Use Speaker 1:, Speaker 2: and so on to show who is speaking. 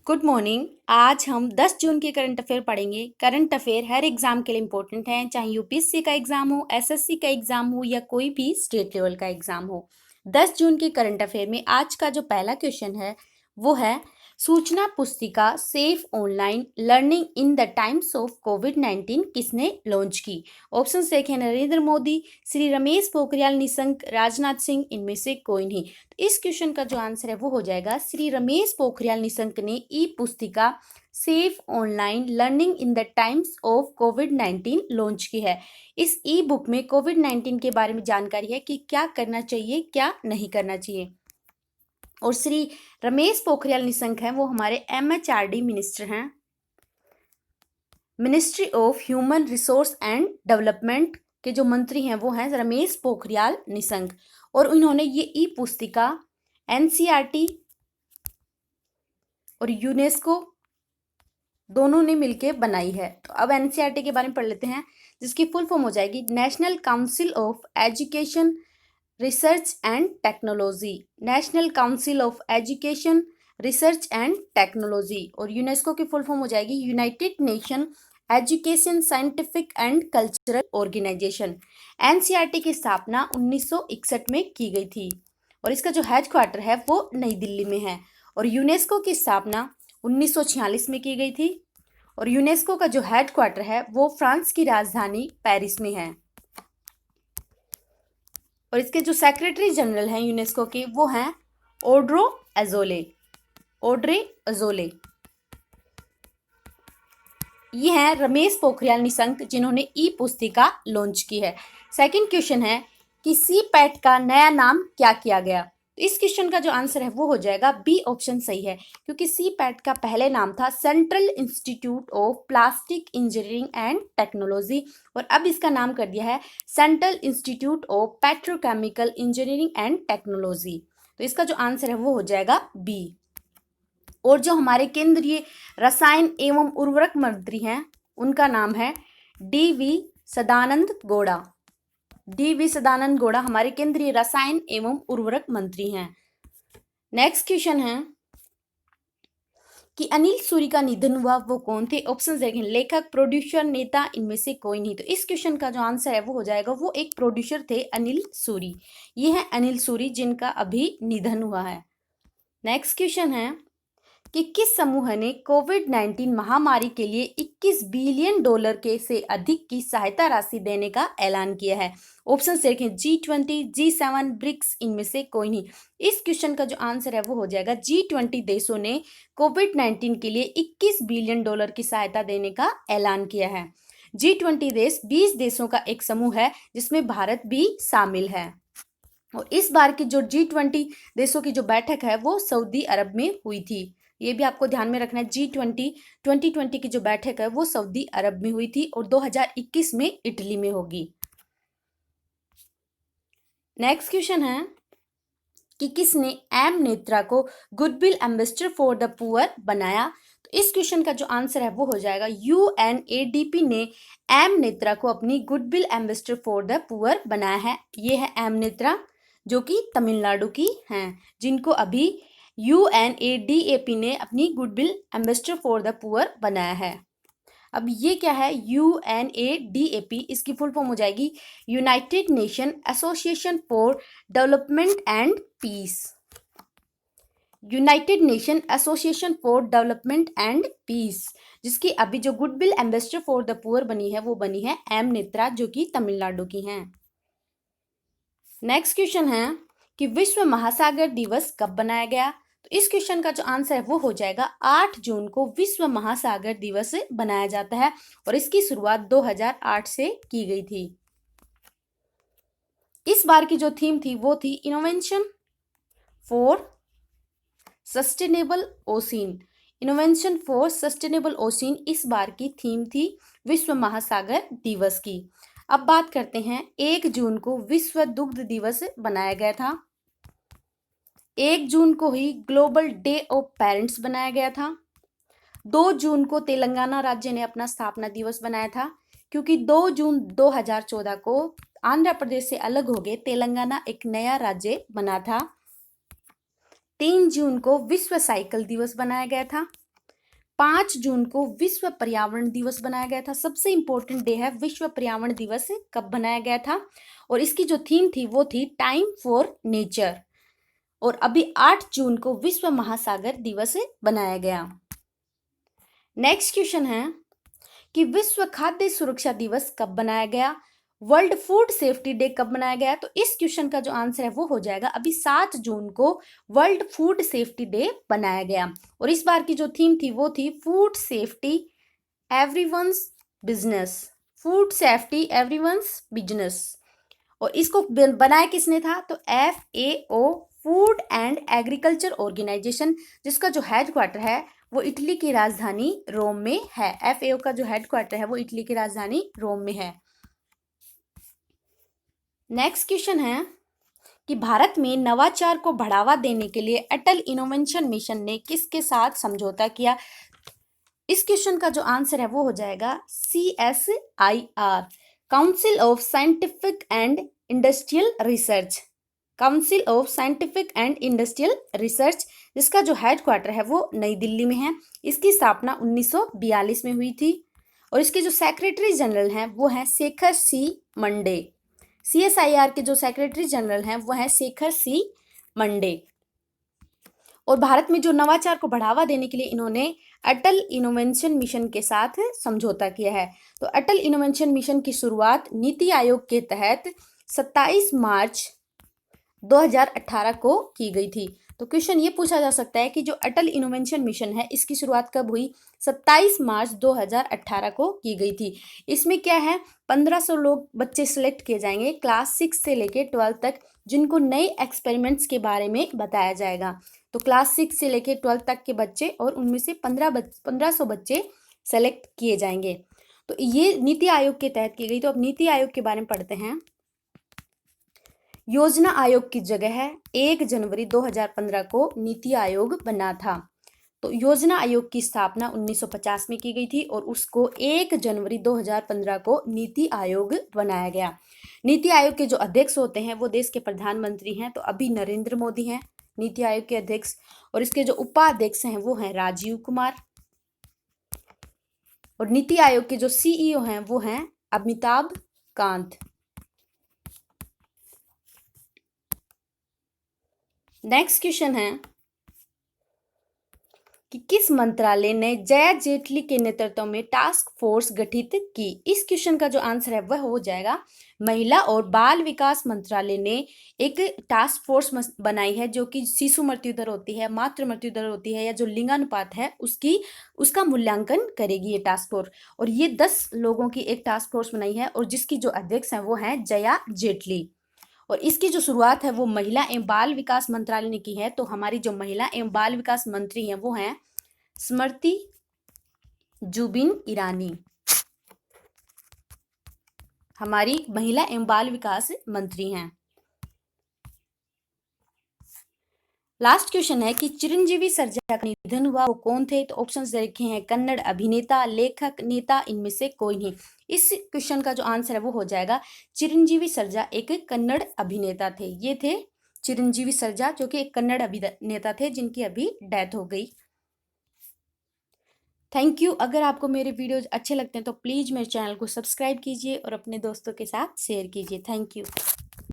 Speaker 1: Good morning. आज हम 10 जून के करंट अफेयर पढ़ेंगे। करंट अफेयर हर एग्जाम के लिए इंपॉर्टेंट है, चाहे यूपीएससी का एग्जाम हो, एसएससी का एग्जाम हो या कोई भी स्टेट लेवल का एग्जाम हो। 10 जून के करंट अफेयर में आज का जो पहला क्वेश्चन है वो है, सूचना पुस्तिका safe online learning in the times of कोविड-19 किसने लॉन्च की। ऑप्शन देखें, नरेंद्र मोदी, श्री रमेश पोखरियाल निशंक, राजनाथ सिंह, इनमें से कोई नहीं। तो इस क्वेश्चन का जो आंसर है वो हो जाएगा, श्री रमेश पोखरियाल निशंक ने ई पुस्तिका safe online learning in the times of covid launch की है। इस ई बुक में कोविड-19 के बारे में जानकारी है कि क्या करना चाहिए, क्या नहीं करना चाहिए। और श्री रमेश पोखरियाल निशंक हैं, वो हमारे एमएचआरडी मिनिस्टर हैं, ministry of human resource and development के जो मंत्री हैं वो हैं रमेश पोखरियाल निशंक। और इन्होंने ये ई पुस्तिका एनसीईआरटी और यूनेस्को दोनों ने मिलकर बनाई है। तो अब एनसीईआरटी के बारे में पढ़ लेते हैं, जिसकी फुल फॉर्म हो जाएगी national council of education research and technology, national council of education research and technology. और यूनेस्को की फुल फॉर्म हो जाएगी united nation education scientific and cultural organisation. NCERT की स्थापना 1961 में की गई थी और इसका जो हेड क्वार्टर है वो नई दिल्ली में है। और यूनेस्को की स्थापना 1946 में की गई थी और यूनेस्को का जो हेड क्वार्टर है वो फ्रांस की राजधानी पेरिस में है। और इसके जो सेक्रेटरी जनरल हैं यूनेस्को के वो हैं ऑड्रे अजोले। ये हैं रमेश पोखरियाल निशंक, जिन्होंने ई पुस्तिका लॉन्च की है। सेकंड क्वेश्चन है कि सीपैट का नया नाम क्या किया गया। तो इस क्वेश्चन का जो आंसर है वो हो जाएगा बी ऑप्शन सही है, क्योंकि सीपैट का पहले नाम था central institute of plastic engineering and technology और अब इसका नाम कर दिया है central institute of petrochemical engineering and technology. तो इसका जो आंसर है वो हो जाएगा बी। और जो हमारे केंद्रीय रसायन एवं उर्वरक मंत्री हैं उनका नाम है डी.वी. सदानंद गौड़ा हमारे केंद्रीय रसायन एवं उर्वरक मंत्री हैं। नेक्स्ट क्वेश्चन है कि अनिल सूरी का निधन हुआ, वो कौन थे। ऑप्शन देखें, लेखक, प्रोड्यूसर, नेता, इनमें से कोई नहीं। तो इस क्वेश्चन का जो आंसर है वो हो जाएगा, वो एक प्रोड्यूसर थे अनिल सूरी। ये है अनिल सूरी जिनका अभी निधन हुआ है। नेक्स्ट क्वेश्चन है कि किस समूह ने कोविड-19 महामारी के लिए 21 बिलियन डॉलर के से अधिक की सहायता राशि देने का ऐलान किया है। ऑप्शन देखें, G20, G7, ब्रिक्स, इनमें से कोई नहीं। इस क्वेश्चन का जो आंसर है वो हो जाएगा G20 देशों ने कोविड-19 के लिए 21 बिलियन डॉलर की सहायता देने का ऐलान किया है। G20 देश 20 देशों का एक समूह है जिसमें भारत भी शामिल है। और इस बार की जो G20 देशों की जो बैठक है वो सऊदी अरब में हुई थी। ये भी आपको ध्यान में रखना है, G20 2020 की जो बैठक है वो सऊदी अरब में हुई थी और 2021 में इटली में होगी। नेक्स्ट क्वेश्चन है कि किसने एम नेत्रा को goodwill ambassador for the poor बनाया। तो इस क्वेश्चन का जो आंसर है वो हो जाएगा UNADP ने एम नेत्रा को अपनी goodwill ambassador for the poor बनाया है। ये है एम नेत्रा जो कि तमिलनाडु की हैं, जिनको अभी UNADP ने अपनी goodwill ambassador for the poor बनाया है। अब ये क्या है UNADP, इसकी फुल फॉर्म हो जाएगी united nation association for development and peace. United nation association for development and peace, जिसकी अभी जो goodwill ambassador for the poor बनी है वो बनी है एम नेत्रा, जो कि तमिलनाडु की हैं। नेक्स्ट क्वेश्चन है कि विश्व महासागर दिवस कब बनाया गया। तो इस क्वेश्चन का जो आंसर है वो हो जाएगा 8 जून को विश्व महासागर दिवस बनाया जाता है और इसकी शुरुआत 2008 से की गई थी। इस बार की जो थीम थी वो थी innovation for sustainable ocean. Innovation for sustainable ocean इस बार की थीम थी विश्व महासागर दिवस की। अब बात करते हैं, 1 जून को विश्व दुग्ध दिवस बनाया गया था। 1 जून को ही ग्लोबल डे ऑफ पेरेंट्स बनाया गया था। 2 जून को तेलंगाना राज्य ने अपना स्थापना दिवस बनाया था, क्योंकि 2 जून 2014 को आंध्र प्रदेश से अलग हो गए तेलंगाना एक नया राज्य बना था। 3 जून को विश्व साइकिल दिवस बनाया गया था। 5 जून को विश्व पर्यावरण दिवस बनाया गया था। सबसे इंपॉर्टेंट डे है विश्व पर्यावरण दिवस। कब बनाया गया था? और इसकी जो थीम थी वो थी टाइम फॉर नेचर। और अभी 8 जून को विश्व महासागर दिवस बनाया गया। नेक्स्ट क्वेश्चन है कि विश्व खाद्य सुरक्षा दिवस कब बनाया गया? वर्ल्ड फूड सेफ्टी डे कब मनाया गया? तो इस क्वेश्चन का जो आंसर है वो हो जाएगा अभी 7 जून को वर्ल्ड फूड सेफ्टी डे बनाया गया। और इस बार की जो थीम थी वो थी food safety everyone's business. Food safety everyone's business. और इसको बनाया किसने था? तो FAO food and agriculture organisation, जिसका जो हेडक्वार्टर है वो इटली की राजधानी रोम में है। FAO का जो हेडक्वार्टर है वो इटली की राजधानी रोम में है। नेक्स्ट क्वेश्चन है कि भारत में नवाचार को बढ़ावा देने के लिए अटल इनोवेशन मिशन ने किसके साथ समझौता किया? इस क्वेश्चन का जो आंसर है वो हो जाएगा CSIR, council of scientific and industrial research. Council of scientific and industrial research, जिसका जो हेडक्वार्टर है वो नई दिल्ली में है। इसकी स्थापना 1942 में हुई थी। और इसके जो सेक्रेटरी जनरल हैं वो हैं शेखर सी मंडे। CSIR के जो सेक्रेटरी जनरल हैं वो हैं शेखर सी मंडे। और भारत में जो नवाचार को बढ़ावा देने के लिए इन्होंने अटल इनोवेशन मिशन के साथ समझौता किया है। तो अटल इनोवेशन मिशन की शुरुआत नीति आयोग के तहत 27 मार्च 2018 को की गई थी। तो क्वेश्चन ये पूछा जा सकता है कि जो अटल इनोवेशन मिशन है इसकी शुरुआत कब हुई? 27 मार्च 2018 को की गई थी। इसमें क्या है, 1500 लोग बच्चे सिलेक्ट किए जाएंगे क्लास 6 से लेके 12 तक, जिनको नए एक्सपेरिमेंट्स के बारे में बताया जाएगा। तो क्लास 6 से लेके 12 तक के बच्चे और उनमें से 1500 बच्चे सेलेक्ट किए जाएंगे। तो ये नीति आयोग के तहत की गई। तो अब नीति आयोग के बारे में पढ़ते हैं। योजना आयोग की जगह है 1 जनवरी 2015 को नीति आयोग बना था। तो योजना आयोग की स्थापना 1950 में की गई थी और उसको 1 जनवरी 2015 को नीति आयोग बनाया गया। नीति आयोग के जो अध्यक्ष होते हैं वो देश के प्रधानमंत्री हैं। तो अभी नरेंद्र मोदी हैं नीति आयोग के अध्यक्ष। और इसके जो उपाध्यक्ष हैं वो हैं राजीव कुमार। और नीति आयोग के जो CEO हैं वो हैं अमिताभ कांत। नेक्स्ट क्वेश्चन है कि किस मंत्रालय ने जया जेटली के नेतृत्व में टास्क फोर्स गठित की? इस क्वेश्चन का जो आंसर है वह हो जाएगा महिला और बाल विकास मंत्रालय ने एक टास्क फोर्स बनाई है जो कि शिशु मृत्यु दर होती है, मातृ मृत्यु दर होती है, या जो लिंगानुपात है उसका मूल्यांकन करेगी ये टास्क फोर्स। और ये 10 लोगों की एक टास्क फोर्स बनाई है और जिसकी जो अध्यक्ष है वो है जया जेटली। और इसकी जो शुरुआत है वो महिला एवं बाल विकास मंत्रालय ने की है। तो हमारी जो महिला एवं बाल विकास मंत्री हैं वो हैं स्मृति जुबिन ईरानी, हमारी महिला एवं बाल विकास मंत्री हैं। लास्ट क्वेश्चन है कि चिरंजीवी सर्जा का निधन हुआ वो कौन थे? तो ऑप्शंस दे रखे हैं कन्नड़ अभिनेता, लेखक, नेता, इनमें से कोई नहीं। इस क्वेश्चन का जो आंसर है वो हो जाएगा चिरंजीवी सर्जा एक कन्नड़ अभिनेता थे। ये थे चिरंजीवी सर्जा जो कि एक कन्नड़ अभिनेता थे जिनकी अभी डेथ हो गई। Thank you. अगर आपको मेरे वीडियोज अच्छे लगते हैं तो प्लीज़ मेरे चैनल को सब्सक्राइब कीजिए और अपने दोस्तों के साथ शेयर कीजिए। Thank you.